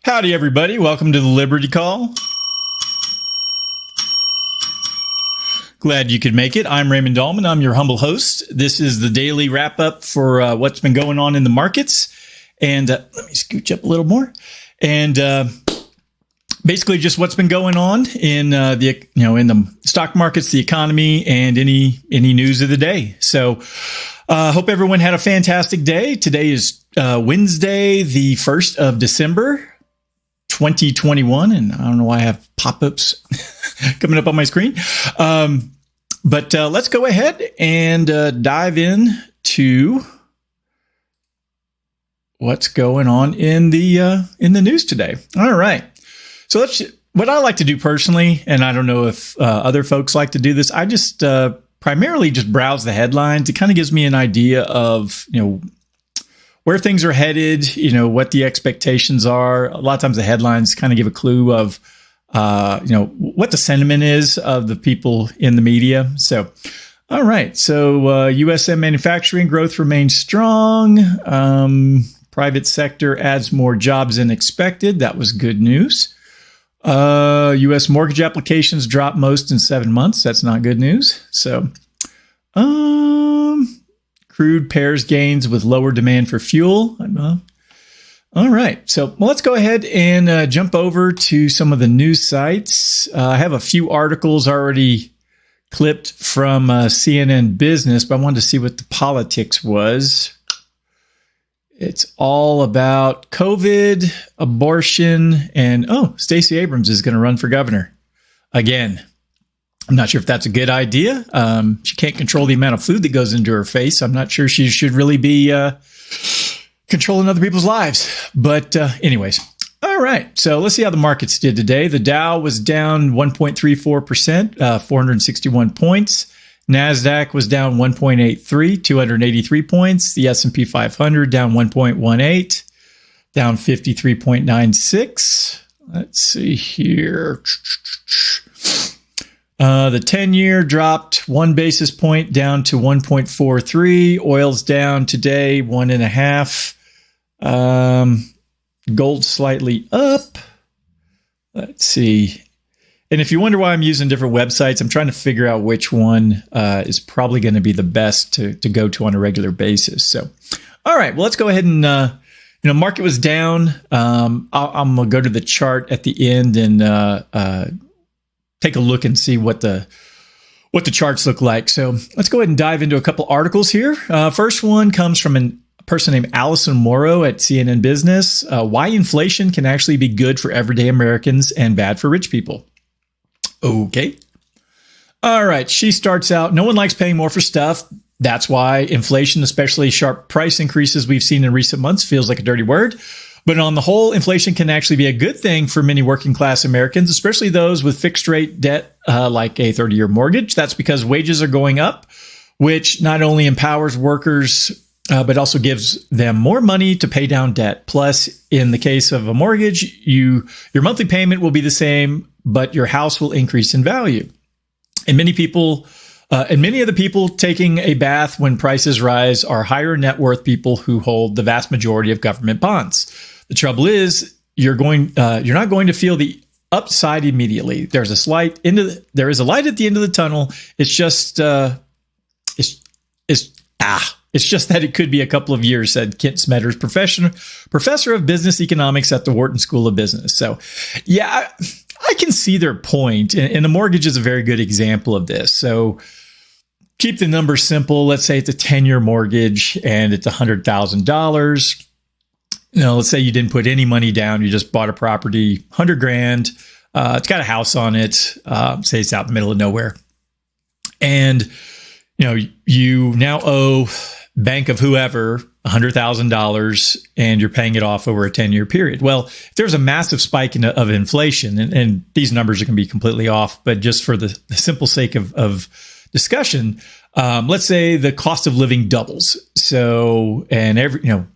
Howdy, everybody. Welcome to the Liberty Call. Glad you could make it. I'm Raymond Dahlman. I'm your humble host. This is the daily wrap-up for what's been going on in the markets. And let me scooch up a little more. And basically just what's been going on in in the stock markets, the economy, and any news of the day. So hope everyone had a fantastic day. Today is Wednesday, the 1st of December, 2021. And I don't know why I have pop-ups coming up on my screen. But let's go ahead and dive in to what's going on in the news today. All right. So what I like to do personally, and I don't know if other folks like to do this, I just primarily just browse the headlines. It kind of gives me an idea of, where things are headed, what the expectations are. A lot of times the headlines kind of give a clue of, what the sentiment is of the people in the media. So, all right. So, USM manufacturing growth remains strong. Private sector adds more jobs than expected. That was good news. U.S. mortgage applications dropped most in 7 months. That's not good news. So, crude pairs gains with lower demand for fuel. All right. So let's go ahead and jump over to some of the news sites. I have a few articles already clipped from CNN Business, but I wanted to see what the politics was. It's all about COVID, abortion, and Stacey Abrams is going to run for governor again. I'm not sure if that's a good idea. She can't control the amount of food that goes into her face. I'm not sure she should really be controlling other people's lives. But anyways, all right. So let's see how the markets did today. The Dow was down 1.34%, 461 points. NASDAQ was down 1.83, 283 points. The S&P 500 down 1.18, down 53.96. Let's see here. The 10-year dropped 1 basis point down to 1.43. Oil's down today 1.5. Gold slightly up. Let's see. And if you wonder why I'm using different websites, I'm trying to figure out which one is probably going to be the best to go to on a regular basis. So, all right, well, let's go ahead and, market was down. I'm going to go to the chart at the end and take a look and see what the charts look like. So let's go ahead and dive into a couple articles here. First one comes from a person named Allison Morrow at CNN Business. Why inflation can actually be good for everyday Americans and bad for rich people. Okay. All right. She starts out, no one likes paying more for stuff. That's why inflation, especially sharp price increases we've seen in recent months, feels like a dirty word. But on the whole, inflation can actually be a good thing for many working class Americans, especially those with fixed rate debt like a 30-year mortgage. That's because wages are going up, which not only empowers workers, but also gives them more money to pay down debt. Plus, in the case of a mortgage, your monthly payment will be the same, but your house will increase in value. And many of the people taking a bath when prices rise are higher net worth people who hold the vast majority of government bonds. The trouble is, you're not going to feel the upside immediately. There is a light at the end of the tunnel. It's just that it could be a couple of years, said Kent Smetters, professor of business economics at the Wharton School of Business. So, yeah, I can see their point, and the mortgage is a very good example of this. So, keep the numbers simple. Let's say it's a 10-year mortgage and it's $100,000. Let's say you didn't put any money down. You just bought a property, $100,000. It's got a house on it. Say it's out in the middle of nowhere. And, you now owe bank of whoever $100,000 and you're paying it off over a 10-year period. Well, if there's a massive spike of inflation, and these numbers are going to be completely off, but just for the simple sake of discussion, let's say the cost of living doubles. So, and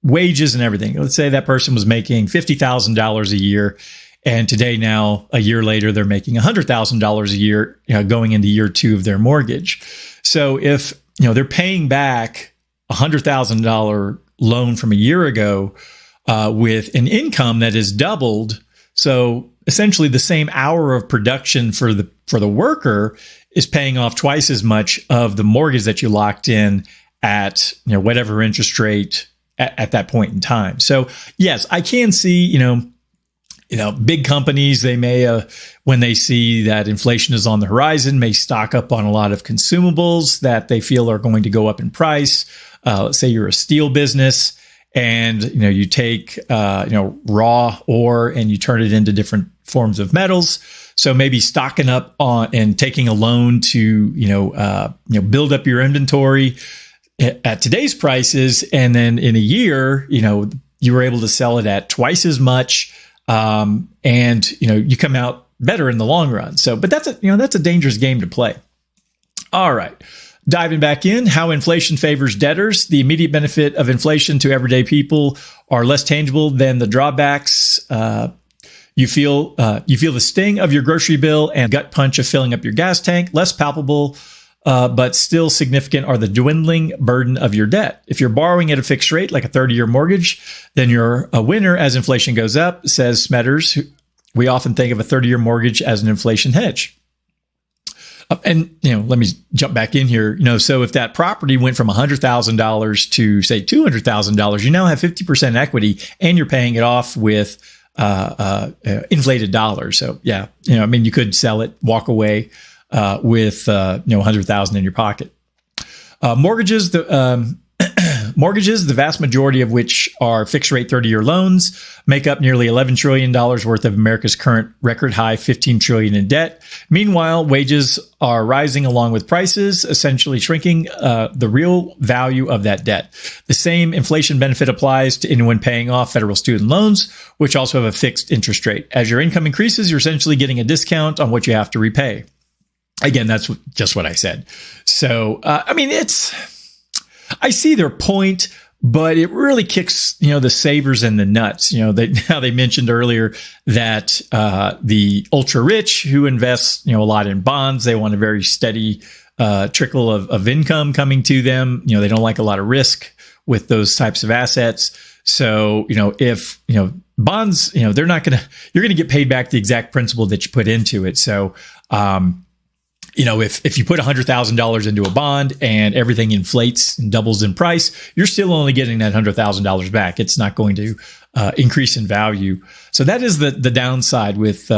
wages and everything. Let's say that person was making $50,000 a year, and today, now a year later, they're making $100,000 a year, going into year 2 of their mortgage. So if they're paying back $100,000 loan from a year ago, with an income that is doubled. So essentially the same hour of production for the worker is paying off twice as much of the mortgage that you locked in at whatever interest rate at that point in time. So yes, I can see big companies, they may when they see that inflation is on the horizon, may stock up on a lot of consumables that they feel are going to go up in price. Let's say you're a steel business, and you take raw ore and you turn it into different forms of metals. So maybe stocking up on and taking a loan to build up your inventory at today's prices, and then in a year you were able to sell it at twice as much, and you come out better in the long run. So, but that's a dangerous game to play. All right. Diving back in, how inflation favors debtors. The immediate benefit of inflation to everyday people are less tangible than the drawbacks. You feel the sting of your grocery bill and gut punch of filling up your gas tank. Less palpable, but still significant, are the dwindling burden of your debt. If you're borrowing at a fixed rate, like a 30-year mortgage, then you're a winner as inflation goes up, says Smetters. We often think of a 30-year mortgage as an inflation hedge. And, let me jump back in here. So if that property went from $100,000 to say $200,000, you now have 50% equity and you're paying it off with inflated dollars. So yeah, you could sell it, walk away with $100,000 in your pocket. Mortgages, the vast majority of which are fixed rate 30-year loans, make up nearly $11 trillion worth of America's current record high $15 trillion in debt. Meanwhile, wages are rising along with prices, essentially shrinking the real value of that debt. The same inflation benefit applies to anyone paying off federal student loans, which also have a fixed interest rate. As your income increases, you're essentially getting a discount on what you have to repay. Again, that's just what I said. So, I see their point, but it really kicks, the savers in the nuts. They mentioned earlier that the ultra rich who invest, a lot in bonds, they want a very steady trickle of income coming to them. They don't like a lot of risk with those types of assets. So, if, bonds, you're going to get paid back the exact principal that you put into it. So, if you put $100,000 into a bond and everything inflates and doubles in price, you're still only getting that $100,000 back. It's not going to increase in value. So that is the downside with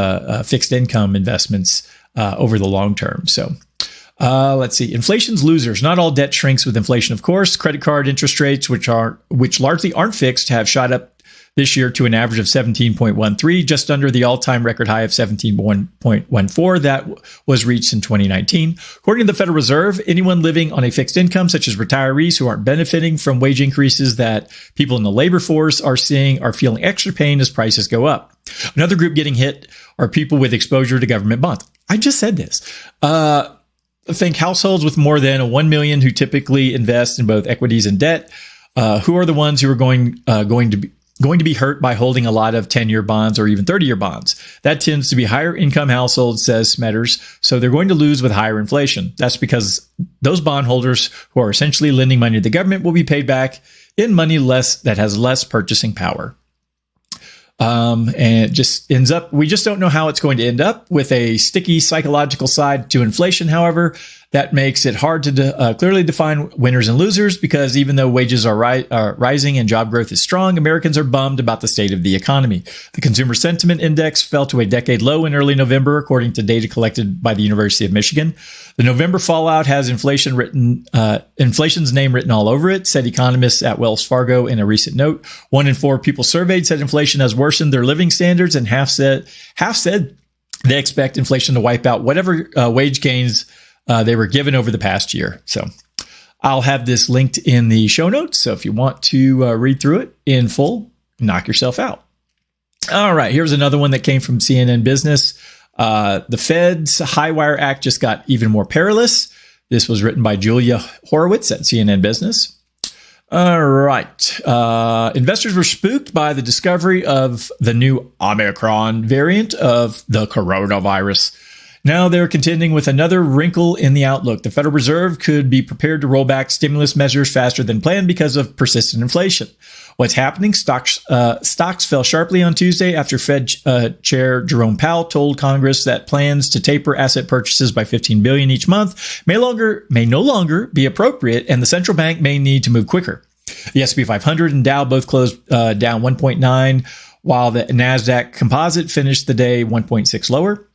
fixed income investments over the long term. So let's see. Inflation's losers. Not all debt shrinks with inflation, of course. Credit card interest rates, which largely aren't fixed, have shot up this year to an average of 17.13, just under the all-time record high of 17.14 that was reached in 2019. According to the Federal Reserve, anyone living on a fixed income, such as retirees who aren't benefiting from wage increases that people in the labor force are seeing, are feeling extra pain as prices go up. Another group getting hit are people with exposure to government bonds. I just said this. I think households with more than $1 million who typically invest in both equities and debt, who are the ones who are going to be hurt by holding a lot of 10-year bonds or even 30-year bonds. That tends to be higher income households, says Smetters, so they're going to lose with higher inflation. That's because those bondholders who are essentially lending money to the government will be paid back in money that has less purchasing power. And it just ends up, we just don't know how it's going to end up with a sticky psychological side to inflation. However, that makes it hard to clearly define winners and losers, because even though wages are rising and job growth is strong, Americans are bummed about the state of the economy. The Consumer Sentiment Index fell to a decade low in early November, according to data collected by the University of Michigan. The November fallout has inflation's name written all over it, said economists at Wells Fargo in a recent note. 1 in 4 people surveyed said inflation has worsened their living standards, and half said they expect inflation to wipe out whatever wage gains they were given over the past year. So I'll have this linked in the show notes. So if you want to read through it in full, knock yourself out. All right. Here's another one that came from CNN Business. The Fed's Highwire Act just got even more perilous. This was written by Julia Horowitz at CNN Business. All right. Investors were spooked by the discovery of the new Omicron variant of the coronavirus. Now they're contending with another wrinkle in the outlook. The Federal Reserve could be prepared to roll back stimulus measures faster than planned because of persistent inflation. What's happening? Stocks fell sharply on Tuesday after Fed Chair Jerome Powell told Congress that plans to taper asset purchases by $15 billion each month may no longer be appropriate, and the central bank may need to move quicker. The S&P 500 and Dow both closed down 1.9, while the NASDAQ Composite finished the day 1.6 lower.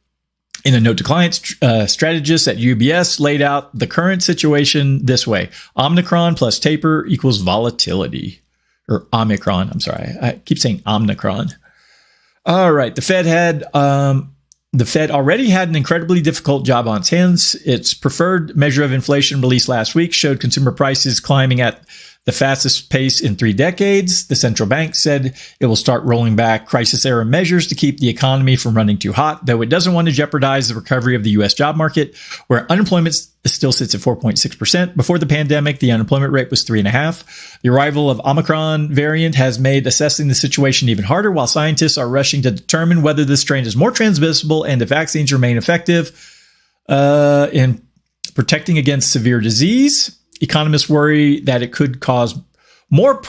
In a note to clients, strategists at UBS laid out the current situation this way. Omicron plus taper equals volatility. Or Omicron, I'm sorry. I keep saying Omicron. All right. The Fed already had an incredibly difficult job on its hands. Its preferred measure of inflation released last week showed consumer prices climbing at the fastest pace in 3 decades. The central bank said it will start rolling back crisis-era measures to keep the economy from running too hot, though it doesn't want to jeopardize the recovery of the U.S. job market, where unemployment still sits at 4.6%. Before the pandemic, the unemployment rate was 3.5%. The arrival of Omicron variant has made assessing the situation even harder, while scientists are rushing to determine whether this strain is more transmissible and if vaccines remain effective in protecting against severe disease. Economists worry that it could cause more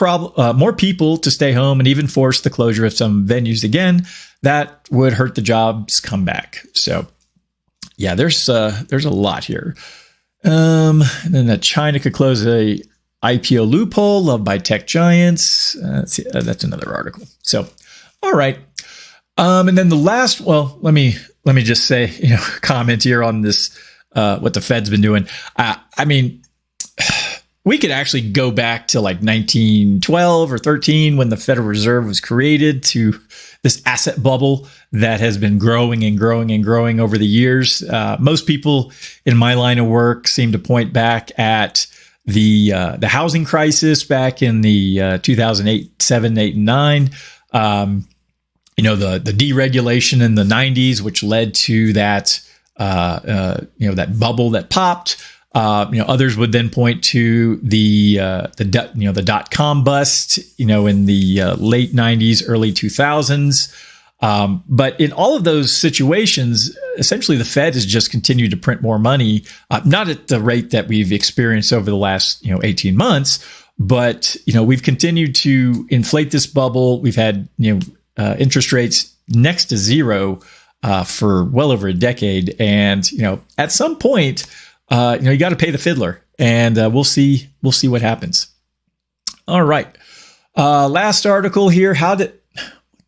people to stay home and even force the closure of some venues again. That would hurt the jobs comeback. So, yeah, there's a lot here. And then that China could close a IPO loophole loved by tech giants. That's another article. So, all right. And then the last, well, let me just say, comment here on this, what the Fed's been doing. I mean, we could actually go back to like 1912 or 13 when the Federal Reserve was created, to this asset bubble that has been growing and growing and growing over the years. Most people in my line of work seem to point back at the housing crisis back in the 2008, 7, 8, and 9. The deregulation in the 90s, which led to that that bubble that popped. Others would then point to the dot-com bust, in the late 90s, early 2000s. But in all of those situations, essentially the Fed has just continued to print more money, not at the rate that we've experienced over the last 18 months, but we've continued to inflate this bubble. We've had interest rates next to zero for well over a decade, and at some point, you got to pay the fiddler, and we'll see what happens. All right. Last article here. What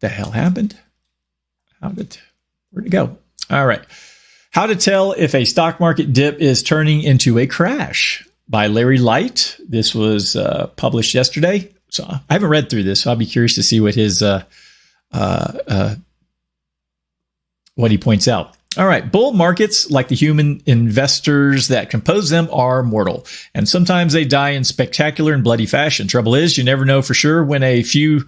the hell happened? Where'd it go? All right. How to tell if a stock market dip is turning into a crash, by Larry Light. This was published yesterday. So I haven't read through this, so I'll be curious to see what his what he points out. All right. Bull markets, like the human investors that compose them, are mortal, and sometimes they die in spectacular and bloody fashion. Trouble is, you never know for sure when a few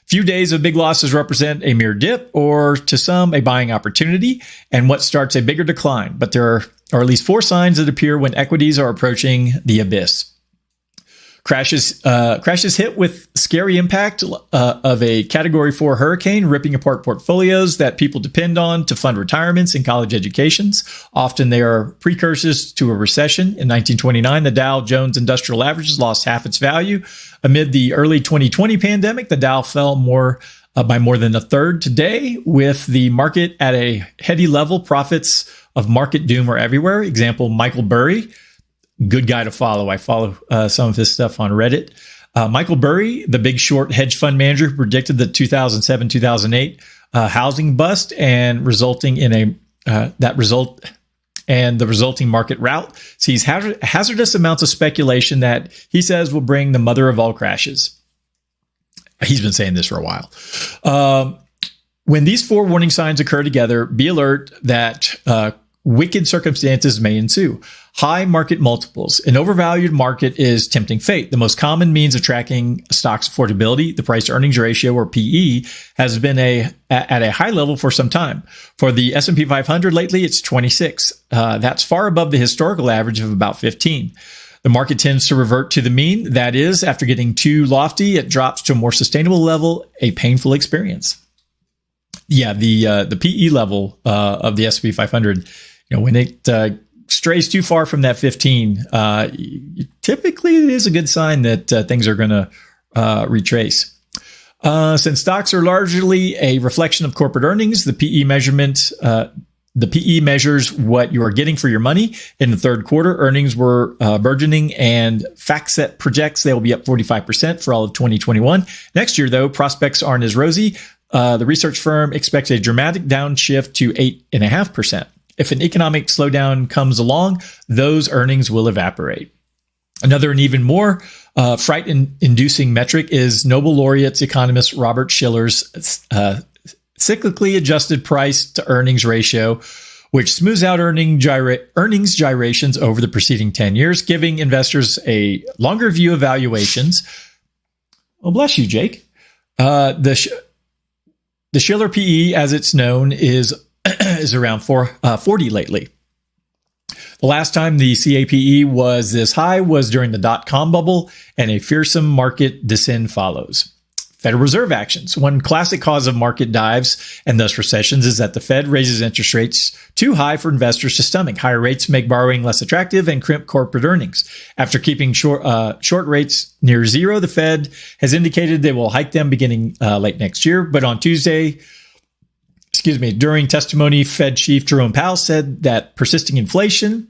days of big losses represent a mere dip, or to some, a buying opportunity, and what starts a bigger decline. But there are at least 4 signs that appear when equities are approaching the abyss. Crashes hit with scary impact of a Category 4 hurricane, ripping apart portfolios that people depend on to fund retirements and college educations. Often they are precursors to a recession. In 1929, the Dow Jones Industrial Averages lost half its value. Amid the early 2020 pandemic, the Dow fell by more than a third. Today, with the market at a heady level, prophets of market doom are everywhere. Example, Michael Burry. Good guy to follow. I follow some of his stuff on Reddit. Michael Burry, the big short hedge fund manager who predicted the 2007-2008 housing bust and resulting in the resulting market rout, sees hazardous amounts of speculation that he says will bring the mother of all crashes. He's been saying this for a while. When these 4 warning signs occur together, be alert that wicked circumstances may ensue. High market multiples. An overvalued market is tempting fate. The most common means of tracking a stock's affordability, the price-earnings ratio, or PE, has been at a high level for some time. For the S&P 500 lately, it's 26. That's far above the historical average of about 15. The market tends to revert to the mean. That is, after getting too lofty, it drops to a more sustainable level, a painful experience. Yeah, the PE level of the S&P 500 when it strays too far from that 15, typically it is a good sign that things are going to retrace. Since stocks are largely a reflection of corporate earnings, the PE measures what you are getting for your money. In the third quarter, earnings were burgeoning, and FactSet projects they will be up 45% for all of 2021. Next year, though, prospects aren't as rosy. The research firm expects a dramatic downshift to 8.5%. If an economic slowdown comes along, those earnings will evaporate. Another and even more fright-inducing metric is Nobel laureate economist Robert Shiller's cyclically adjusted price to earnings ratio, which smooths out earnings gyrations over the preceding 10 years, giving investors a longer view of valuations. Well, bless you, Jake. The Shiller PE, as it's known, is around 40 lately. The last time the CAPE was this high was during the dot-com bubble, and a fearsome market descent follows. Federal Reserve actions. One classic cause of market dives and thus recessions is that the Fed raises interest rates too high for investors to stomach. Higher rates make borrowing less attractive and crimp corporate earnings. After keeping short rates near zero, the Fed has indicated they will hike them beginning late next year. But on Tuesday, during testimony, Fed Chief Jerome Powell said that persisting inflation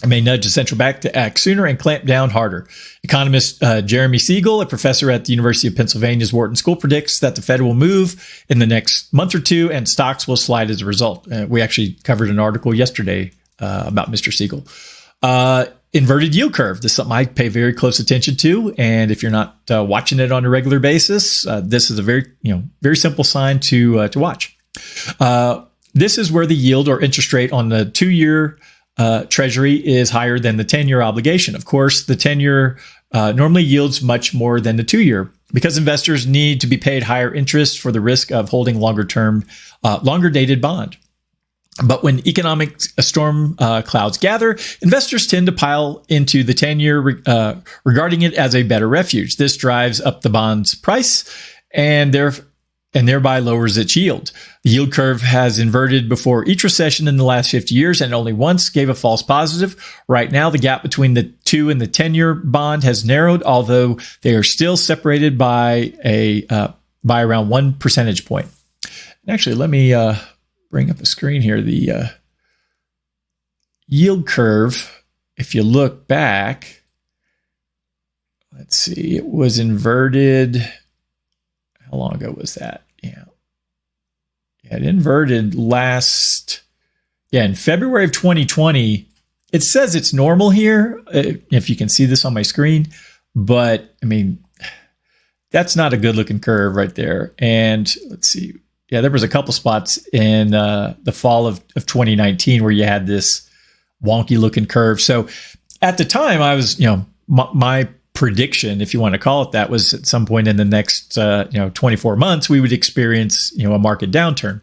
may nudge the central bank to act sooner and clamp down harder. Economist Jeremy Siegel, a professor at the University of Pennsylvania's Wharton School, predicts that the Fed will move in the next month or two and stocks will slide as a result. We actually covered an article yesterday about Mr. Siegel. Inverted yield curve. This is something I pay very close attention to. And if you're not watching it on a regular basis, this is a very simple sign to watch. This is where the yield or interest rate on the 2-year Treasury is higher than the 10-year obligation. Of course, the 10-year normally yields much more than the 2-year because investors need to be paid higher interest for the risk of holding longer dated bond. But when economic storm clouds gather, investors tend to pile into the 10-year, regarding it as a better refuge. This drives up the bond's price and thereby lowers its yield. The yield curve has inverted before each recession in the last 50 years and only once gave a false positive. Right now, the gap between the 2 and the 10-year bond has narrowed, although they are still separated by around 1 percentage point. And actually, let me bring up a screen here. The yield curve, if you look back, let's see, it was inverted. How long ago was that? Yeah, it inverted in February of 2020. It says it's normal here, if you can see this on my screen, but I mean, that's not a good looking curve right there. And let's see. Yeah, there was a couple spots in the fall of 2019 where you had this wonky looking curve. So at the time I was, my prediction, if you want to call it that, was at some point in the next 24 months we would experience a market downturn.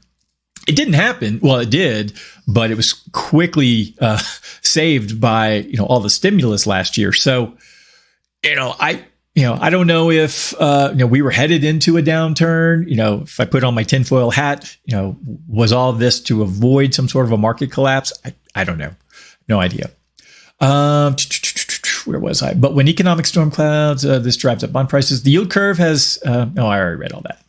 It didn't happen. Well, it did, but it was quickly saved by all the stimulus last year. So I don't know if we were headed into a downturn. If I put on my tinfoil hat, was all of this to avoid some sort of a market collapse? I don't know. No idea. Where was I? But when economic storm clouds, this drives up bond prices. The yield curve has, I already read all that.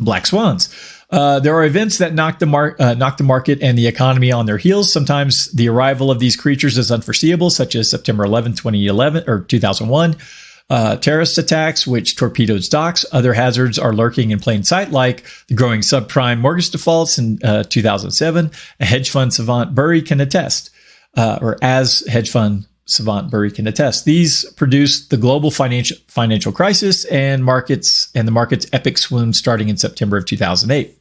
Black swans. There are events that knock the market and the economy on their heels. Sometimes the arrival of these creatures is unforeseeable, such as September 11, 2011 or 2001. Terrorist attacks, which torpedoed stocks. Other hazards are lurking in plain sight, like the growing subprime mortgage defaults in 2007. A hedge fund savant Burry can attest, These produced the global financial crisis and the market's epic swoon starting in September of 2008.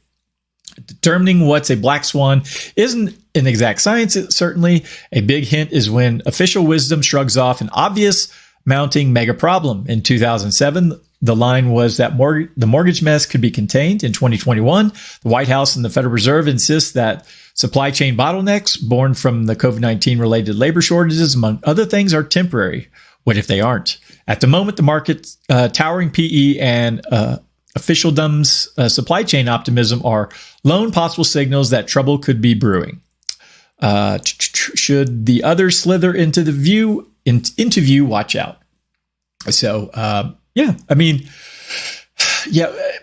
Determining what's a black swan isn't an exact science. Certainly, a big hint is when official wisdom shrugs off an obvious mounting mega problem. In 2007, the line was that the mortgage mess could be contained. In 2021, the White House and the Federal Reserve insist that supply chain bottlenecks born from the COVID-19 related labor shortages, among other things, are temporary. What if they aren't? At the moment, the market's towering PE and officialdom's supply chain optimism are lone possible signals that trouble could be brewing. Should the others slither into view, watch out. So, I mean,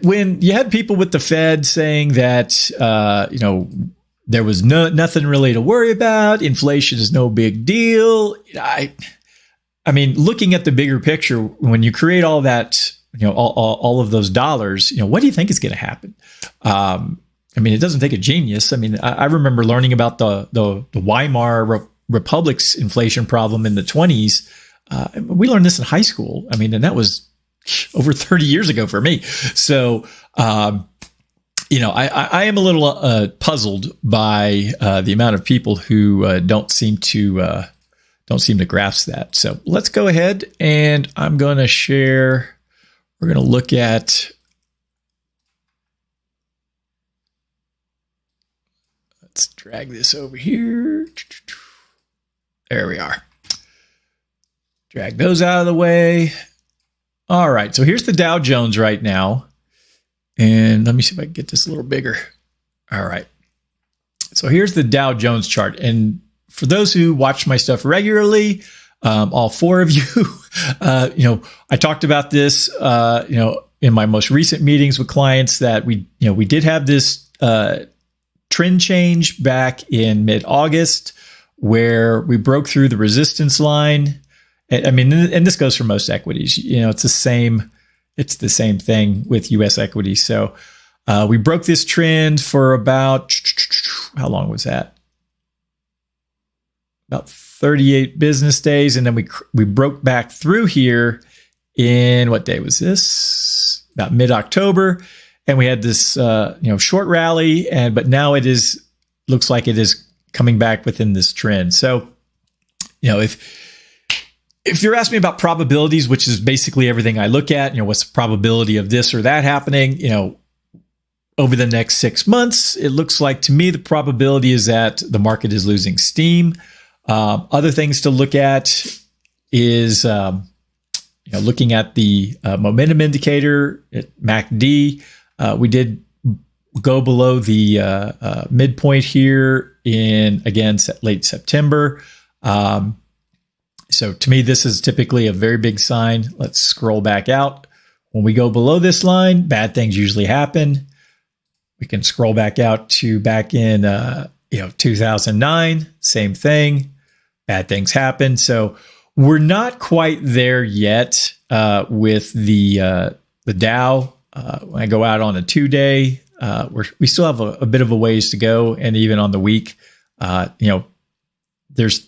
when you had people with the Fed saying that, there was nothing really to worry about, inflation is no big deal. I mean, looking at the bigger picture, when you create all that, all of those dollars, what do you think is going to happen? I mean, it doesn't take a genius. I mean, I remember learning about the Weimar Republic's inflation problem in the 1920s. We learned this in high school. I mean, and that was over 30 years ago for me. So, I am a little puzzled by the amount of people who don't seem to grasp that. So let's go ahead and I'm going to share. We're going to look at. Let's drag this over here. There we are. Drag those out of the way. All right. So here's the Dow Jones right now. And let me see if I can get this a little bigger. All right. So here's the Dow Jones chart. And for those who watch my stuff regularly, all four of you, I talked about this, in my most recent meetings with clients that we did have this trend change back in mid-August where we broke through the resistance line. I mean, and this goes for most equities. It's the same thing with U.S. equities. So we broke this trend for about, how long was that? About 38 business days. And then we broke back through here in, what day was this? About mid-October. And we had this, short rally, but now looks like it is coming back within this trend. So, if you're asking me about probabilities, which is basically everything I look at, what's the probability of this or that happening, over the next 6 months, it looks like to me the probability is that the market is losing steam. Other things to look at is, looking at the momentum indicator at MACD. We did go below the midpoint here in, again, late September. So to me, this is typically a very big sign. Let's scroll back out. When we go below this line, bad things usually happen. We can scroll back out to back in 2009, same thing. Bad things happen. So we're not quite there yet with the Dow. When I go out on a 2-day, we still have a bit of a ways to go, and even on the week, there's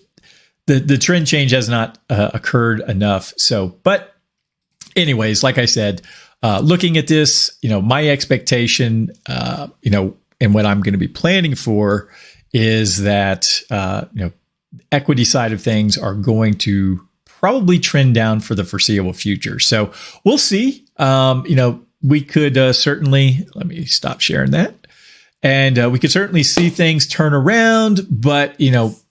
the trend change has not occurred enough. So, but anyways, like I said, looking at this, my expectation, and what I'm going to be planning for is that equity side of things are going to probably trend down for the foreseeable future. So we'll see. We could certainly, let me stop sharing that. And we could certainly see things turn around, but,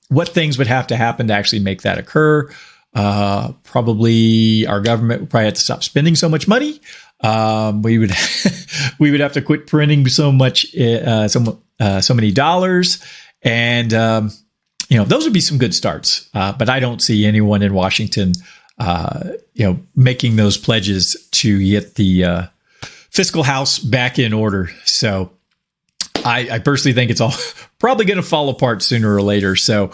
what things would have to happen to actually make that occur? Probably our government would probably have to stop spending so much money. We would have to quit printing so many dollars. And, those would be some good starts. But I don't see anyone in Washington, making those pledges to get the fiscal house back in order. So I personally think it's all probably going to fall apart sooner or later. So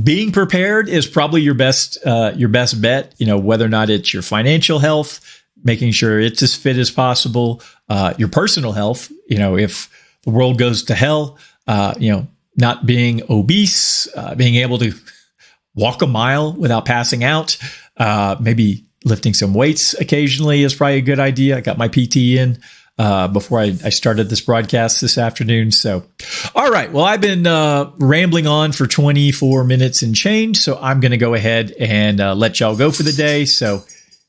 being prepared is probably your best bet, whether or not it's your financial health, making sure it's as fit as possible, your personal health, if the world goes to hell, not being obese, being able to walk a mile without passing out, maybe lifting some weights occasionally is probably a good idea. I got my PT in before I started this broadcast this afternoon. So, all right. Well, I've been rambling on for 24 minutes and change. So I'm going to go ahead and let y'all go for the day. So,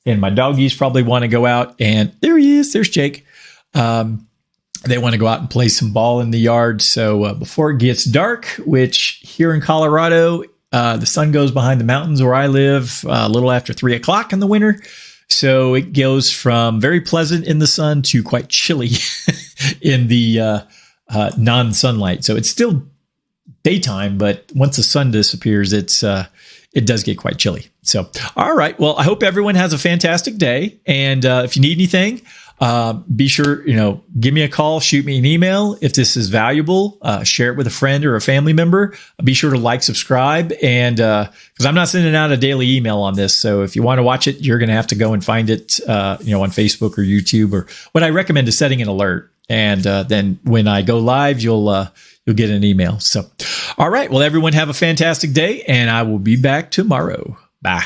and my doggies probably want to go out, and there he is. There's Jake. They want to go out and play some ball in the yard. So before it gets dark, which here in Colorado, the sun goes behind the mountains where I live a little after 3:00 in the winter. So it goes from very pleasant in the sun to quite chilly in the non-sunlight. So it's still daytime, but once the sun disappears, it does get quite chilly. So, all right. Well, I hope everyone has a fantastic day. And if you need anything, be sure, give me a call, shoot me an email. If this is valuable, share it with a friend or a family member. Be sure to like, subscribe, and because I'm not sending out a daily email on this. So if you want to watch it, you're going to have to go and find it, on Facebook or YouTube. Or what I recommend is setting an alert. And then when I go live, you'll get an email. So, all right. Well, everyone have a fantastic day, and I will be back tomorrow. Bye.